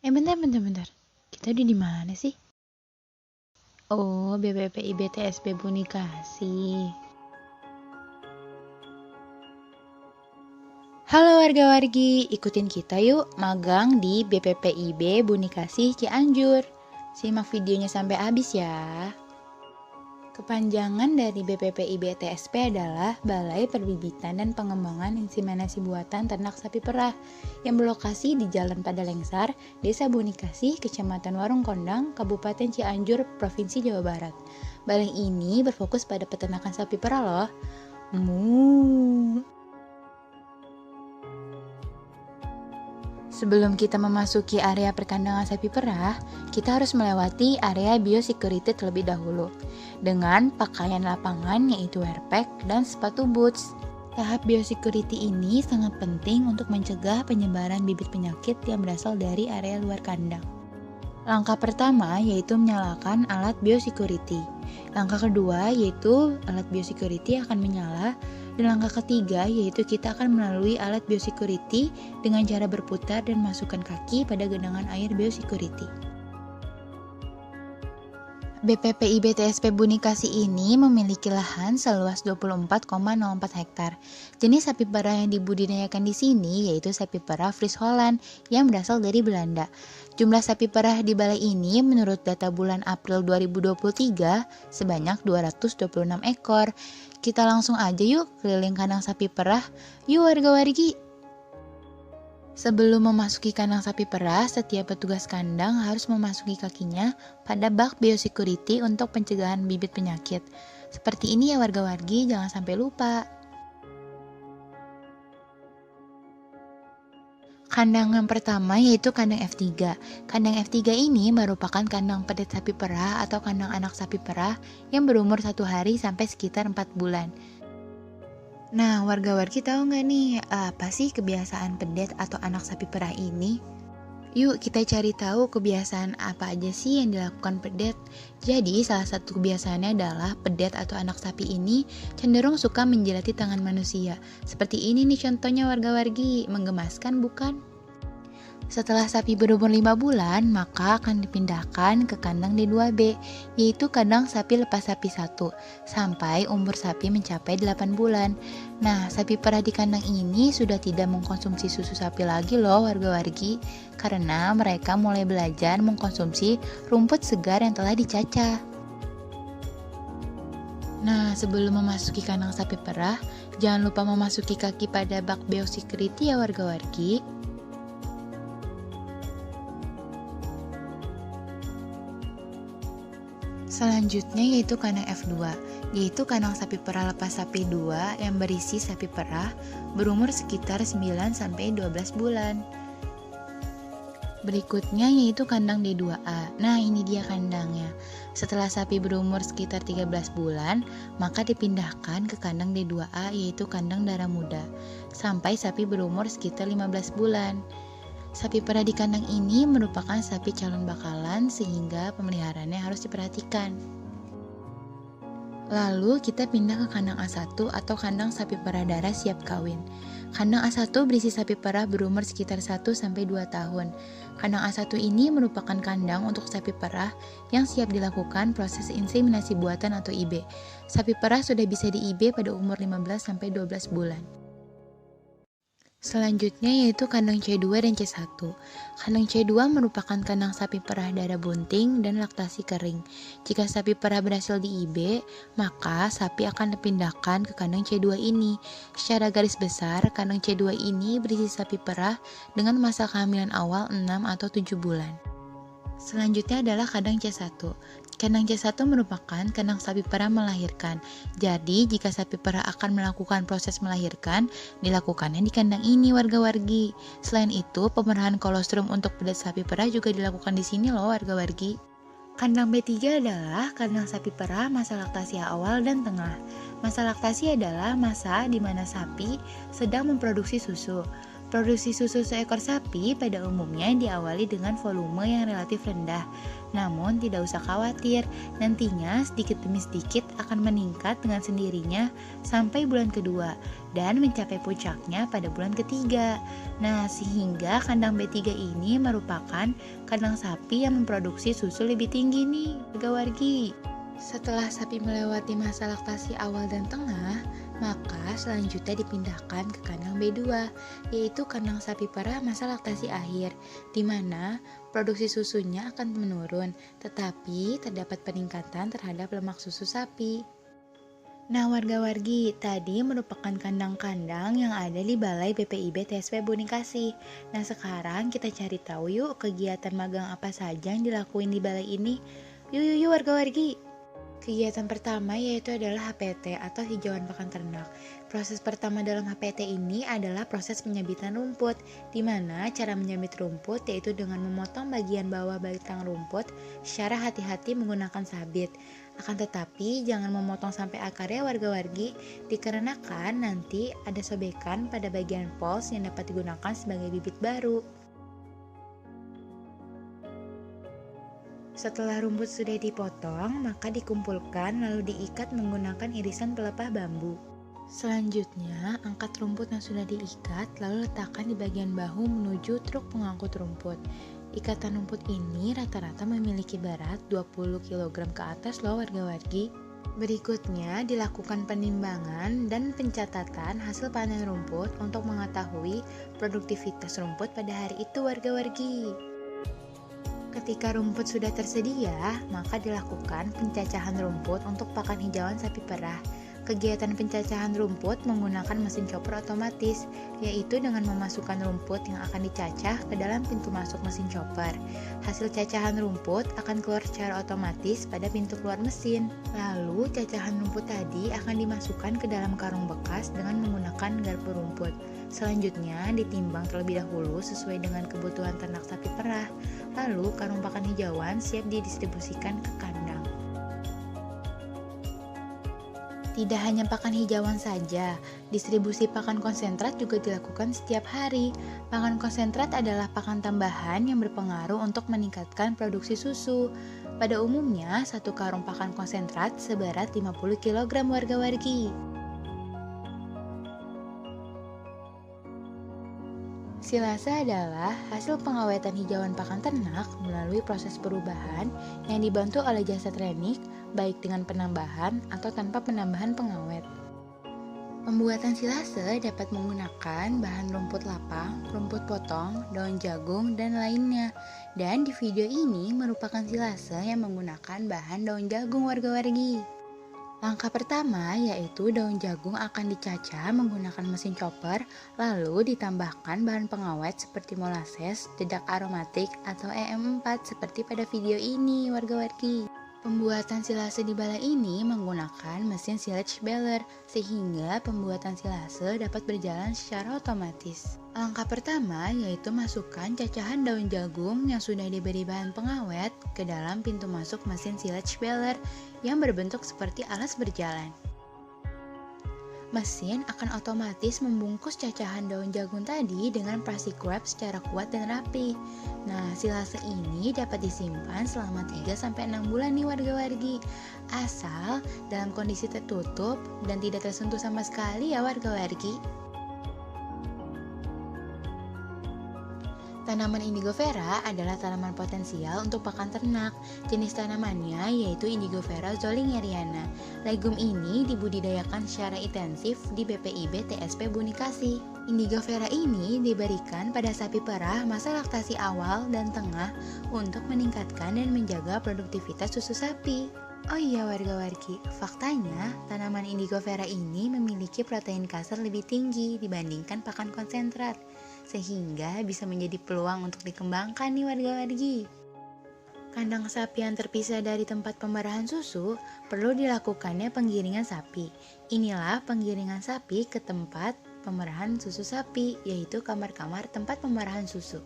Bentar. Kita udah di mana sih? Oh, BPPIB TSP Bunikasi. Halo warga-wargi, ikutin kita yuk magang di BPPIB Bunikasi Cianjur. Simak videonya sampai habis ya. Kepanjangan dari BPPIB TSP adalah Balai Perbibitan dan Pengembangan Inseminasi Buatan Ternak Sapi Perah yang berlokasi di Jalan Padalengsar, Desa Bunikasi, Kecamatan Warung Kondang, Kabupaten Cianjur, Provinsi Jawa Barat. Balai ini berfokus pada peternakan sapi perah loh. Sebelum kita memasuki area perkandangan sapi perah, kita harus melewati area biosecurity terlebih dahulu dengan pakaian lapangan yaitu wearpack dan sepatu boots. Tahap biosecurity ini sangat penting untuk mencegah penyebaran bibit penyakit yang berasal dari area luar kandang. Langkah pertama yaitu menyalakan alat biosecurity. Langkah kedua yaitu alat biosecurity akan menyala. Dan langkah ketiga yaitu kita akan melalui alat biosecurity dengan cara berputar dan masukkan kaki pada genangan air biosecurity. BPPIB TSP Bunikasi ini memiliki lahan seluas 24,04 hektar. Jenis sapi perah yang dibudidayakan di sini yaitu sapi perah Fries Holland yang berasal dari Belanda. Jumlah sapi perah di balai ini menurut data bulan April 2023 sebanyak 226 ekor. Kita langsung aja yuk keliling kandang sapi perah. Yuk warga-wargi. Sebelum memasuki kandang sapi perah, setiap petugas kandang harus memasuki kakinya pada bak biosecurity untuk pencegahan bibit penyakit. Seperti ini ya warga-wargi, jangan sampai lupa. Kandang yang pertama yaitu kandang F3. Kandang F3 ini merupakan kandang pedet sapi perah atau kandang anak sapi perah yang berumur 1 hari sampai sekitar 4 bulan. Nah, warga-wargi tahu nggak nih apa sih kebiasaan pedet atau anak sapi perah ini? Yuk kita cari tahu kebiasaan apa aja sih yang dilakukan pedet. Jadi salah satu kebiasaannya adalah pedet atau anak sapi ini cenderung suka menjilati tangan manusia. Seperti ini nih contohnya warga-wargi, menggemaskan bukan? Setelah sapi berumur 5 bulan, maka akan dipindahkan ke kandang D2B, yaitu kandang sapi lepas sapi 1, sampai umur sapi mencapai 8 bulan. Nah, sapi perah di kandang ini sudah tidak mengkonsumsi susu sapi lagi loh warga-wargi, karena mereka mulai belajar mengkonsumsi rumput segar yang telah dicacah. Nah, sebelum memasuki kandang sapi perah, jangan lupa memasuki kaki pada bak biosecurity ya warga-wargi. Selanjutnya yaitu kandang F2, yaitu kandang sapi perah lepas sapi 2 yang berisi sapi perah berumur sekitar 9-12 bulan. Berikutnya yaitu kandang D2A. Nah, ini dia kandangnya. Setelah sapi berumur sekitar 13 bulan, maka dipindahkan ke kandang D2A yaitu kandang darah muda, sampai sapi berumur sekitar 15 bulan. Sapi perah di kandang ini merupakan sapi calon bakalan sehingga pemeliharaannya harus diperhatikan. Lalu kita pindah ke kandang A1 atau kandang sapi perah darah siap kawin. Kandang A1 berisi sapi perah berumur sekitar 1-2 tahun. Kandang A1 ini merupakan kandang untuk sapi perah yang siap dilakukan proses inseminasi buatan atau IB. Sapi perah sudah bisa di IB pada umur 15-12 bulan. Selanjutnya yaitu kandang C2 dan C1. Kandang C2 merupakan kandang sapi perah darah bunting dan laktasi kering. Jika sapi perah berhasil di IB, maka sapi akan dipindahkan ke kandang C2 ini. Secara garis besar, kandang C2 ini berisi sapi perah dengan masa kehamilan awal 6 atau 7 bulan. Selanjutnya adalah kandang C1. Kandang C1 merupakan kandang sapi perah melahirkan. Jadi, jika sapi perah akan melakukan proses melahirkan, dilakukannya di kandang ini warga-wargi. Selain itu, pemerahan kolostrum untuk pedet sapi perah juga dilakukan di sini loh warga-wargi. Kandang B3 adalah kandang sapi perah masa laktasi awal dan tengah. Masa laktasi adalah masa di mana sapi sedang memproduksi susu. Produksi susu seekor sapi pada umumnya diawali dengan volume yang relatif rendah. Namun tidak usah khawatir, nantinya sedikit demi sedikit akan meningkat dengan sendirinya sampai bulan kedua dan mencapai puncaknya pada bulan ketiga. Nah, sehingga kandang B3 ini merupakan kandang sapi yang memproduksi susu lebih tinggi nih, warga-wargi. Setelah sapi melewati masa laktasi awal dan tengah, maka selanjutnya dipindahkan ke kandang B2, yaitu kandang sapi perah masa laktasi akhir, di mana produksi susunya akan menurun, tetapi terdapat peningkatan terhadap lemak susu sapi. Nah, warga-wargi, tadi merupakan kandang-kandang yang ada di Balai BPIB TSP Bunikasi. Nah, sekarang kita cari tahu yuk kegiatan magang apa saja yang dilakuin di balai ini. Yuk warga-wargi. Kegiatan pertama yaitu adalah HPT atau hijauan pakan ternak. Proses pertama dalam HPT ini adalah proses penyabitan rumput, di mana cara menyabit rumput yaitu dengan memotong bagian bawah batang rumput secara hati-hati menggunakan sabit. Akan tetapi jangan memotong sampai akarnya warga-wargi, dikarenakan nanti ada sobekan pada bagian pols yang dapat digunakan sebagai bibit baru. Setelah rumput sudah dipotong, maka dikumpulkan lalu diikat menggunakan irisan pelepah bambu. Selanjutnya, angkat rumput yang sudah diikat lalu letakkan di bagian bahu menuju truk pengangkut rumput. Ikatan rumput ini rata-rata memiliki berat 20 kg ke atas loh warga-wargi. Berikutnya dilakukan penimbangan dan pencatatan hasil panen rumput untuk mengetahui produktivitas rumput pada hari itu warga-wargi. Ketika rumput sudah tersedia, maka dilakukan pencacahan rumput untuk pakan hijauan sapi perah. Kegiatan pencacahan rumput menggunakan mesin chopper otomatis, yaitu dengan memasukkan rumput yang akan dicacah ke dalam pintu masuk mesin chopper. Hasil cacahan rumput akan keluar secara otomatis pada pintu keluar mesin. Lalu, cacahan rumput tadi akan dimasukkan ke dalam karung bekas dengan menggunakan garpu rumput. Selanjutnya, ditimbang terlebih dahulu sesuai dengan kebutuhan ternak sapi perah. Lalu, karung pakan hijauan siap didistribusikan ke kandang. Tidak hanya pakan hijauan saja, distribusi pakan konsentrat juga dilakukan setiap hari. Pakan konsentrat adalah pakan tambahan yang berpengaruh untuk meningkatkan produksi susu. Pada umumnya, satu karung pakan konsentrat seberat 50 kg warga-wargi. Silase adalah hasil pengawetan hijauan pakan ternak melalui proses perubahan yang dibantu oleh jasa training, baik dengan penambahan atau tanpa penambahan pengawet. Pembuatan silase dapat menggunakan bahan rumput lapang, rumput potong, daun jagung, dan lainnya. Dan di video ini merupakan silase yang menggunakan bahan daun jagung warga-wargi. Langkah pertama yaitu daun jagung akan dicacah menggunakan mesin chopper, lalu ditambahkan bahan pengawet seperti molasses, dedak aromatik, atau EM4 seperti pada video ini warga-wargi. Pembuatan silase di balai ini menggunakan mesin silage baler, sehingga pembuatan silase dapat berjalan secara otomatis. Langkah pertama yaitu masukkan cacahan daun jagung yang sudah diberi bahan pengawet ke dalam pintu masuk mesin silage baler yang berbentuk seperti alas berjalan. Mesin akan otomatis membungkus cacahan daun jagung tadi dengan plastik wrap secara kuat dan rapi. Nah, silase ini dapat disimpan selama 3-6 bulan nih warga-wargi. Asal dalam kondisi tertutup dan tidak tersentuh sama sekali ya warga-wargi. Tanaman Indigo Vera adalah tanaman potensial untuk pakan ternak. Jenis tanamannya yaitu Indigo Vera zolingeriana. Legum ini dibudidayakan secara intensif di BPIB TSP Bunikasi. Indigo Vera ini diberikan pada sapi perah masa laktasi awal dan tengah untuk meningkatkan dan menjaga produktivitas susu sapi. Oh iya warga-wargi, faktanya tanaman Indigo Vera ini memiliki protein kasar lebih tinggi dibandingkan pakan konsentrat, sehingga bisa menjadi peluang untuk dikembangkan nih warga-wargi. Kandang sapi yang terpisah dari tempat pemerahan susu perlu dilakukannya penggiringan sapi. Inilah penggiringan sapi ke tempat pemerahan susu sapi, yaitu kamar-kamar tempat pemerahan susu.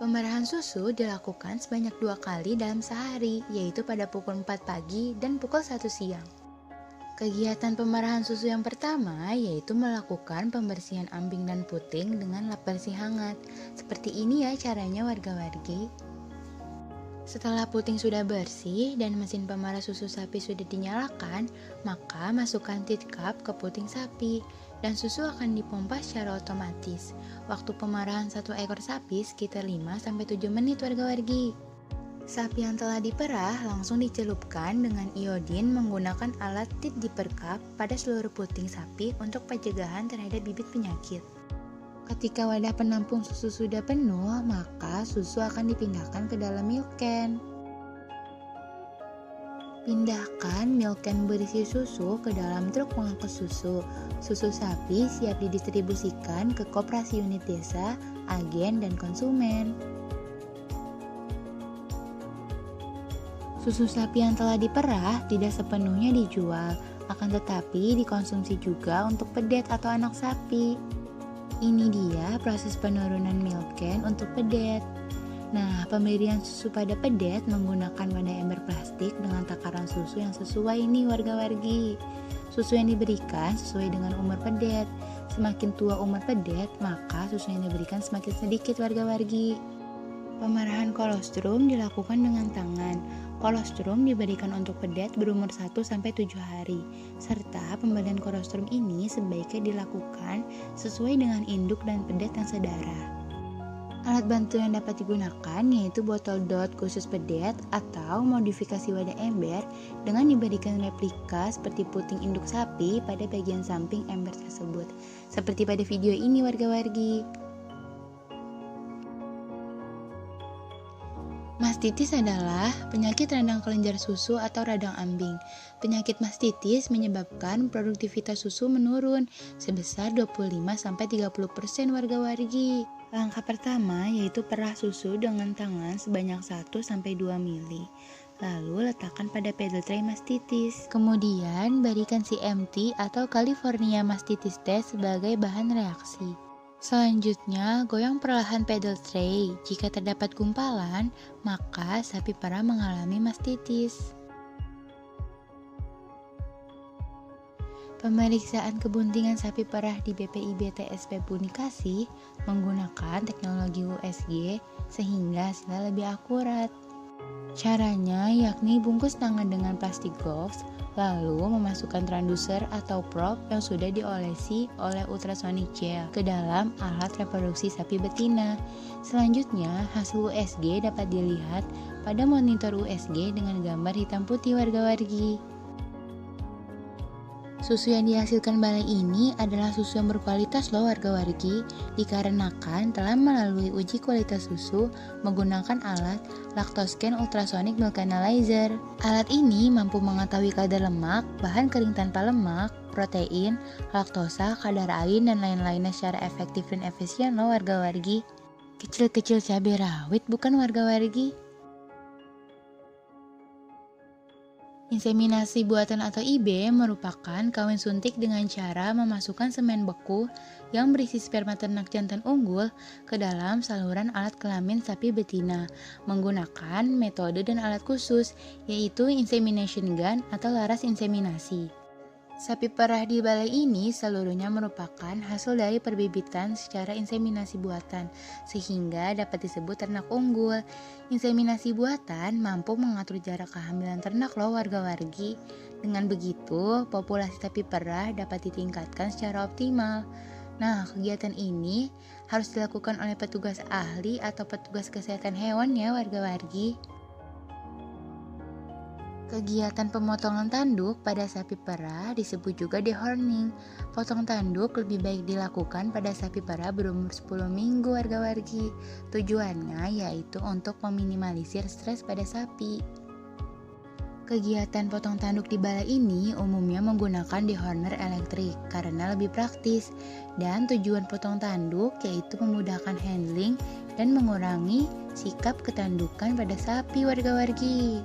Pemerahan susu dilakukan sebanyak 2 kali dalam sehari, yaitu pada pukul 4 pagi dan pukul 1 siang. Kegiatan pemerahan susu yang pertama yaitu melakukan pembersihan ambing dan puting dengan lap bersih hangat. Seperti ini ya caranya warga-wargi. Setelah puting sudah bersih dan mesin pemarah susu sapi sudah dinyalakan, maka masukkan teat cup ke puting sapi dan susu akan dipompa secara otomatis. Waktu pemarahan satu ekor sapi sekitar 5-7 menit warga-wargi. Sapi yang telah diperah langsung dicelupkan dengan iodin menggunakan alat tit dipper cup pada seluruh puting sapi untuk pencegahan terhadap bibit penyakit. Ketika wadah penampung susu sudah penuh, maka susu akan dipindahkan ke dalam milk can. Pindahkan milk can berisi susu ke dalam truk pengangkut susu. Susu sapi siap didistribusikan ke koperasi unit desa, agen, dan konsumen. Susu sapi yang telah diperah tidak sepenuhnya dijual, akan tetapi dikonsumsi juga untuk pedet atau anak sapi. Ini dia proses penurunan milk can untuk pedet. Nah, pemberian susu pada pedet menggunakan wadah ember plastik dengan takaran susu yang sesuai nih warga-wargi. Susu yang diberikan sesuai dengan umur pedet. Semakin tua umur pedet, maka susu yang diberikan semakin sedikit warga-wargi. Pemerahan kolostrum dilakukan dengan tangan. Kolostrum diberikan untuk pedet berumur 1-7 hari, serta pemberian kolostrum ini sebaiknya dilakukan sesuai dengan induk dan pedet yang sedara. Alat bantu yang dapat digunakan yaitu botol dot khusus pedet atau modifikasi wadah ember dengan diberikan replika seperti puting induk sapi pada bagian samping ember tersebut, seperti pada video ini warga-wargi. Mastitis adalah penyakit radang kelenjar susu atau radang ambing. Penyakit mastitis menyebabkan produktivitas susu menurun sebesar 25-30% warga-wargi. Langkah pertama yaitu perah susu dengan tangan sebanyak 1-2 mili. Lalu letakkan pada pedal tray mastitis. Kemudian berikan CMT atau California Mastitis Test sebagai bahan reaksi. Selanjutnya, goyang perlahan pedal tray. Jika terdapat gumpalan, maka sapi perah mengalami mastitis. Pemeriksaan kebuntingan sapi perah di BPIB TSP Punikasi menggunakan teknologi USG sehingga hasilnya lebih akurat. Caranya yakni bungkus tangan dengan plastik gloves, lalu memasukkan transducer atau probe yang sudah diolesi oleh ultrasonic gel ke dalam alat reproduksi sapi betina. Selanjutnya, hasil USG dapat dilihat pada monitor USG dengan gambar hitam putih warga-wargi. Susu yang dihasilkan balai ini adalah susu yang berkualitas loh warga-wargi, dikarenakan telah melalui uji kualitas susu menggunakan alat Lactoscan Ultrasonic Milk Analyzer. Alat ini mampu mengetahui kadar lemak, bahan kering tanpa lemak, protein, laktosa, kadar air, dan lain-lainnya secara efektif dan efisien loh warga-wargi. Kecil-kecil cabai rawit bukan warga-wargi? Inseminasi buatan atau IB merupakan kawin suntik dengan cara memasukkan semen beku yang berisi sperma ternak jantan unggul ke dalam saluran alat kelamin sapi betina menggunakan metode dan alat khusus, yaitu insemination gun atau laras inseminasi. Sapi perah di balai ini seluruhnya merupakan hasil dari perbibitan secara inseminasi buatan, sehingga dapat disebut ternak unggul. Inseminasi buatan mampu mengatur jarak kehamilan ternak loh warga-wargi. Dengan begitu, populasi sapi perah dapat ditingkatkan secara optimal. Nah, kegiatan ini harus dilakukan oleh petugas ahli atau petugas kesehatan hewan ya warga-wargi. Kegiatan pemotongan tanduk pada sapi perah disebut juga dehorning. Potong tanduk lebih baik dilakukan pada sapi perah berumur 10 minggu warga-wargi. Tujuannya yaitu untuk meminimalisir stres pada sapi. Kegiatan potong tanduk di balai ini umumnya menggunakan dehorner elektrik karena lebih praktis. Dan tujuan potong tanduk yaitu memudahkan handling dan mengurangi sikap ketandukan pada sapi warga-wargi.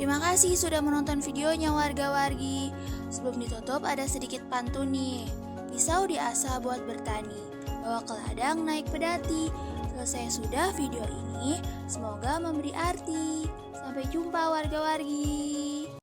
Terima kasih sudah menonton videonya warga-wargi. Sebelum ditutup ada sedikit pantun nih. Pisau diasah buat bertani, bawa ke ladang naik pedati. Selesai sudah video ini, semoga memberi arti. Sampai jumpa warga-wargi.